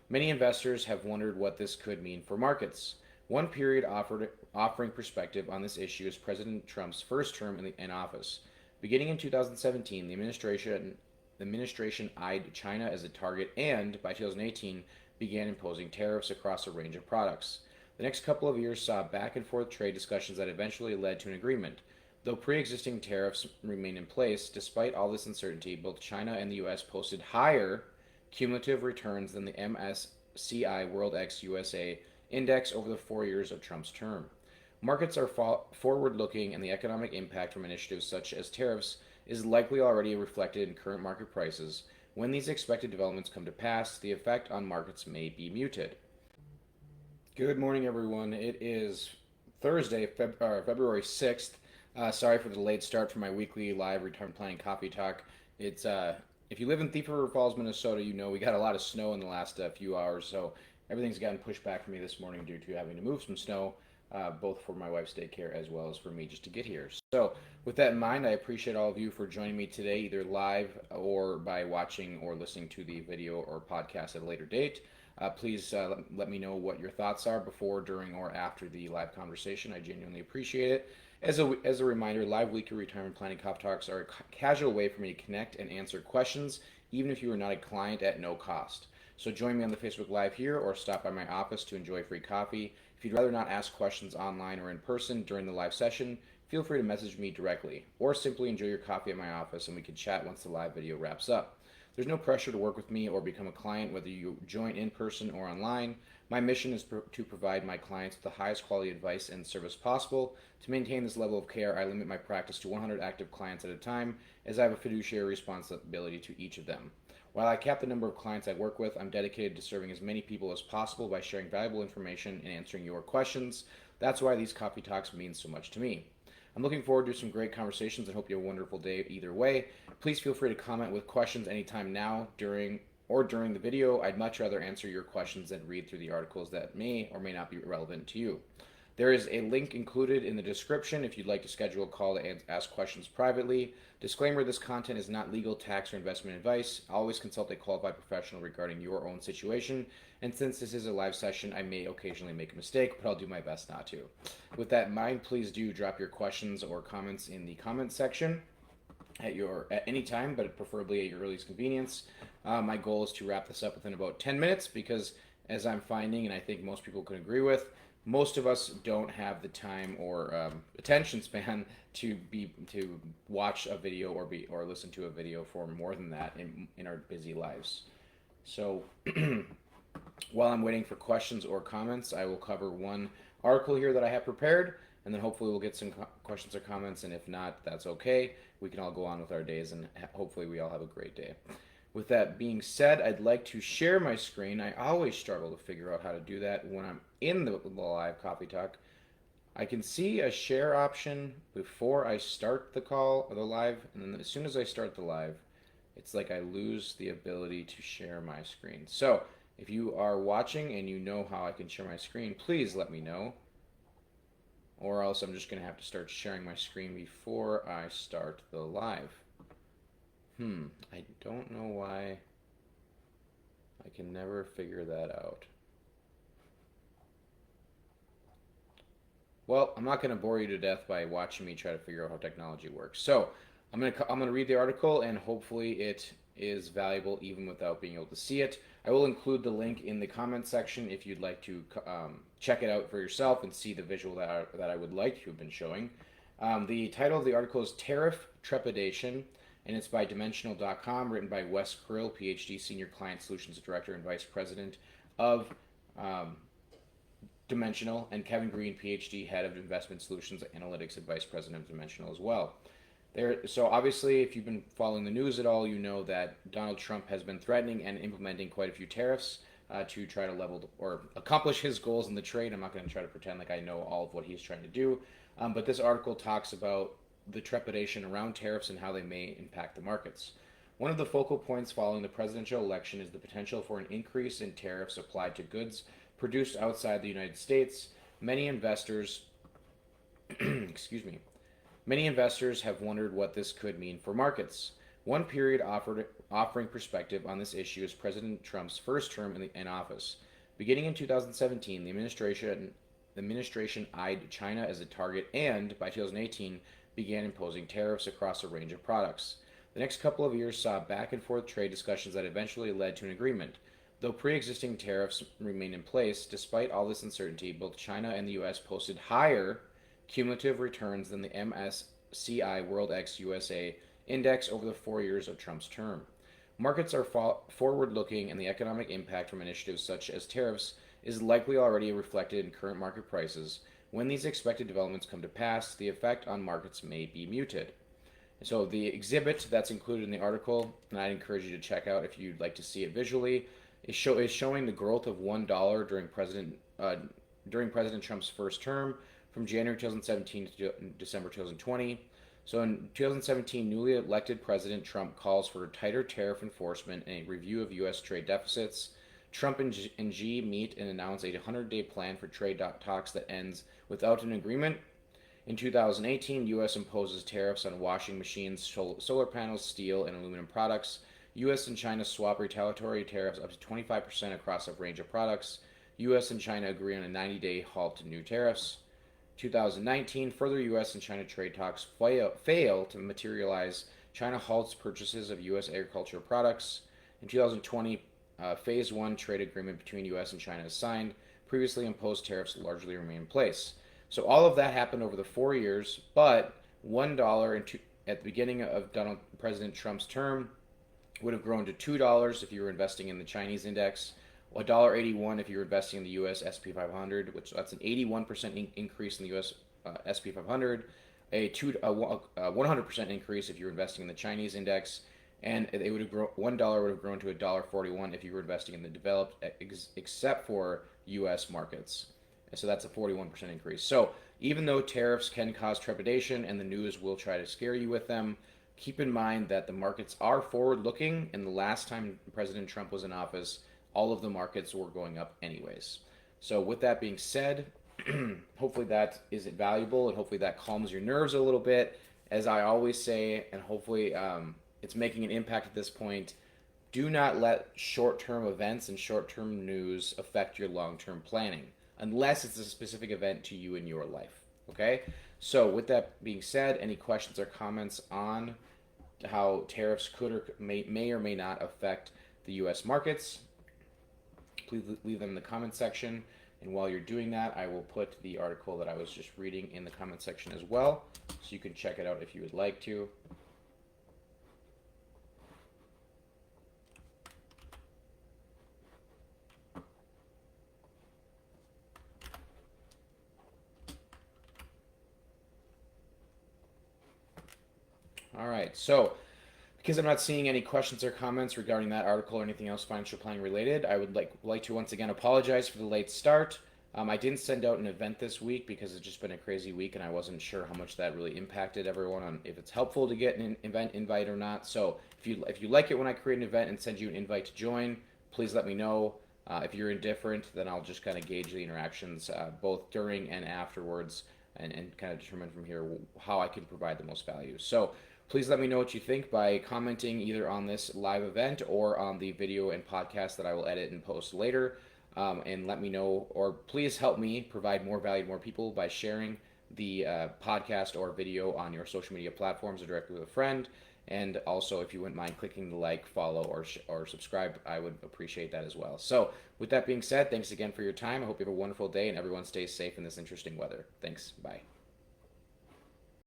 Many investors have wondered what this could mean for markets. One period offering perspective on this issue is President Trump's first term in office. Beginning in 2017, the administration eyed China as a target and, by 2018, began imposing tariffs across a range of products. The next couple of years saw back and forth trade discussions that eventually led to an agreement. Though pre existing tariffs remain in place, despite all this uncertainty, both China and the US posted higher cumulative returns than the MSCI World X USA index over the 4 years of Trump's term. Markets are forward looking, and the economic impact from initiatives such as tariffs is likely already reflected in current market prices. When these expected developments come to pass, the effect on markets may be muted. Good morning, everyone. It is Thursday, February 6th. Sorry for the delayed start for my weekly live retirement planning coffee talk. It's If you live in Thief River Falls, Minnesota, you know we got a lot of snow in the last few hours, so everything's gotten pushed back for me this morning due to having to move some snow, both for my wife's daycare as well as for me just to get here. So, with that in mind, I appreciate all of you for joining me today, either live or by watching or listening to the video or podcast at a later date. Please let me know what your thoughts are before, during, or after the live conversation. I genuinely appreciate it. As a reminder, live weekly retirement planning coffee talks are a casual way for me to connect and answer questions, even if you are not a client, at no cost. So join me on the Facebook Live here or stop by my office to enjoy free coffee. If you'd rather not ask questions online or in person during the live session, feel free to message me directly, or simply enjoy your coffee at my office and we can chat once the live video wraps up. There's no pressure to work with me or become a client, whether you join in person or online. My mission is to provide my clients with the highest quality advice and service possible. To maintain this level of care, I limit my practice to 100 active clients at a time, as I have a fiduciary responsibility to each of them. While I cap the number of clients I work with, I'm dedicated to serving as many people as possible by sharing valuable information and answering your questions. That's why these coffee talks mean so much to me. I'm looking forward to some great conversations and hope you have a wonderful day either way. Please feel free to comment with questions anytime now, during the video. I'd much rather answer your questions than read through the articles that may or may not be relevant to you. There is a link included in the description if you'd like to schedule a call to ask questions privately. Disclaimer: this content is not legal, tax, or investment advice. Always consult a qualified professional regarding your own situation. And since this is a live session, I may occasionally make a mistake, but I'll do my best not to. With that in mind, please do drop your questions or comments in the comments section at any time, but preferably at your earliest convenience. My goal is to wrap this up within about 10 minutes because, as I'm finding, and I think most people could agree with, most of us don't have the time or attention span to watch a video or listen to a video for more than that in our busy lives. So while I'm waiting for questions or comments, I will cover one article here that I have prepared, and then hopefully we'll get some questions or comments, and if not, that's okay. We can all go on with our days, and hopefully we all have a great day. With that being said, I'd like to share my screen. I always struggle to figure out how to do that when I'm in the live coffee talk. I can see a share option before I start the call or the live, and then as soon as I start the live, it's like I lose the ability to share my screen. So if you are watching and you know how I can share my screen, please let me know. Or else I'm just going to have to start sharing my screen before I start the live. I don't know why I can never figure that out. Well, I'm not going to bore you to death by watching me try to figure out how technology works. So I'm gonna read the article, and hopefully it is valuable even without being able to see it. I will include the link in the comment section if you'd like to check it out for yourself and see the visual that I would like to have been showing. The title of the article is Tariff Trepidation, and it's by Dimensional.com, written by Wes Krill, PhD, Senior Client Solutions Director and Vice President of Dimensional, and Kevin Green, PhD, Head of Investment Solutions Analytics and Vice President of Dimensional as well. So obviously, if you've been following the news at all, you know that Donald Trump has been threatening and implementing quite a few tariffs to try to level or accomplish his goals in the trade. I'm not going to try to pretend like I know all of what he's trying to do, but this article talks about the trepidation around tariffs and how they may impact the markets. One of the focal points following the presidential election is the potential for an increase in tariffs applied to goods produced outside the United States. Many investors, excuse me, many investors have wondered what this could mean for markets. One period offering perspective on this issue is President Trump's first term in office. Beginning in 2017, the administration eyed China as a target and, by 2018, began imposing tariffs across a range of products. The next couple of years saw back and forth trade discussions that eventually led to an agreement. Though pre existing tariffs remained in place, despite all this uncertainty, both China and the US posted higher cumulative returns than the MSCI World X USA index over the 4 years of Trump's term. Markets are forward looking, and the economic impact from initiatives such as tariffs is likely already reflected in current market prices. When these expected developments come to pass, the effect on markets may be muted. So, the exhibit that's included in the article, and I'd encourage you to check out if you'd like to see it visually, is showing the growth of $1 during President Trump's first term from January 2017 to December 2020. So in 2017, newly elected President Trump calls for tighter tariff enforcement and a review of U.S. trade deficits. Trump and Xi meet and announce a 100-day plan for trade talks that ends without an agreement. In 2018, U.S. imposes tariffs on washing machines, solar panels, steel, and aluminum products. U.S. and China swap retaliatory tariffs up to 25% across a range of products. U.S. and China agree on a 90-day halt to new tariffs. 2019, further U.S. and China trade talks fail to materialize. China halts purchases of U.S. agricultural products. In 2020, Phase 1 trade agreement between U.S. and China is signed. Previously imposed tariffs largely remain in place. So all of that happened over the 4 years, but $1 at the beginning of President Trump's term would have grown to $2 if you were investing in the Chinese index, $1.81 if you were investing in the U.S. SP 500, which that's an 81% increase in the U.S. SP 500, a 100% increase if you were investing in the Chinese index, and it would have $1 would have grown to $1.41 if you were investing in the developed, except for U.S. markets. So that's a 41% increase. So even though tariffs can cause trepidation and the news will try to scare you with them, keep in mind that the markets are forward-looking, and the last time President Trump was in office, all of the markets were going up anyways. So with that being said, hopefully that is valuable, and hopefully that calms your nerves a little bit. As I always say, and hopefully it's making an impact at this point, do not let short-term events and short-term news affect your long-term planning, unless it's a specific event to you in your life, okay? So with that being said, any questions or comments on how tariffs could or may or may not affect the U.S. markets, please leave them in the comment section. And while you're doing that, I will put the article that I was just reading in the comment section as well, so you can check it out if you would like to. All right, so because I'm not seeing any questions or comments regarding that article or anything else financial planning related, I would like to once again apologize for the late start. I didn't send out an event this week because it's just been a crazy week, and I wasn't sure how much that really impacted everyone on if it's helpful to get an event invite or not. So if you like it when I create an event and send you an invite to join, please let me know. If you're indifferent, then I'll just kind of gauge the interactions both during and afterwards, and kind of determine from here how I can provide the most value. So please let me know what you think by commenting either on this live event or on the video and podcast that I will edit and post later. And let me know, or please help me provide more value to more people by sharing the podcast or video on your social media platforms or directly with a friend. And also, if you wouldn't mind clicking the like, follow, or subscribe, I would appreciate that as well. So with that being said, thanks again for your time. I hope you have a wonderful day and everyone stays safe in this interesting weather. Thanks. Bye.